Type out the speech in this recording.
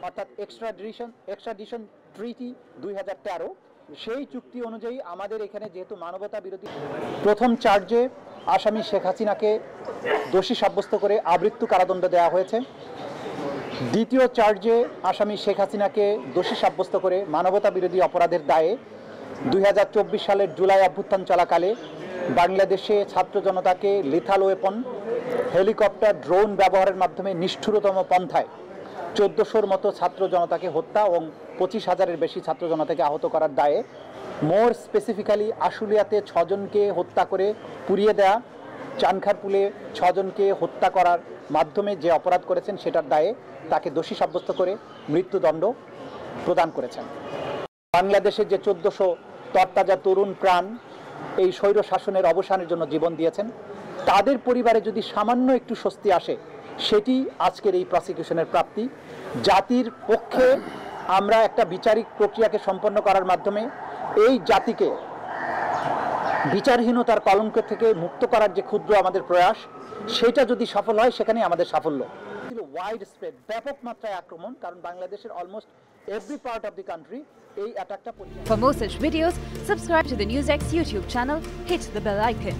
অর্থাৎ এক্সট্রাডিশন ট্রিটি 2013 সেই চুক্তি অনুযায়ী আমাদের এখানে যেহেতু মানবতা বিরোধী প্রথম চার্জে আসামি শেখ হাসিনাকে দোষী সাব্যস্ত করে আমৃত্যু কারাদণ্ড দেওয়া হয়েছে। দ্বিতীয় চার্জে আসামি শেখ হাসিনাকে দোষী সাব্যস্ত করে মানবতা বিরোধী অপরাধের দায়ে 2024 সালের জুলাই অভ্যুত্থান চলাকালে বাংলাদেশে ছাত্র জনতাকে লিথাল ওয়েপন, হেলিকপ্টার, ড্রোন ব্যবহারের মাধ্যমে নিষ্ঠুরতম পন্থায় 1400-র মতো ছাত্র জনতাকে হত্যা এবং 25,000-এর বেশি ছাত্র জনতাকে আহত করার দায়ে, মোর স্পেসিফিক্যালি আশুলিয়াতে 6 জনকে হত্যা করে পুড়িয়ে দেয়া, চানখারপুলে 6 জনকে হত্যা করার মাধ্যমে যে অপরাধ করেছেন সেটার দায়ে তাকে দোষী সাব্যস্ত করে মৃত্যুদণ্ড প্রদান করেছেন। বাংলাদেশের যে 1400 তরতাজা তরুণ প্রাণ এই স্বৈর শাসনের অবসানের জন্য জীবন দিয়েছেন, তাদের পরিবারে যদি সামান্য একটু স্বস্তি আসে, সেটি আজকের এই প্রসিকিউশনের প্রাপ্তি। জাতির পক্ষে আমরা একটা বিচারিক প্রক্রিয়াকে সম্পন্ন করার মাধ্যমে এই জাতিকে বিচারহীনতার কলঙ্ক থেকে মুক্ত করার যে ক্ষুদ্র আমাদের প্রয়াস, সেটা যদি সফল হয় সেখানেই আমাদের সাফল্য। ওয়াইড স্প্রেড, ব্যাপক মাত্রায় আক্রমণ, কারণ বাংলাদেশের almost every part of the country এই অ্যাটাকটা। For more such videos, subscribe to the NewsX YouTube channel, hit the bell icon.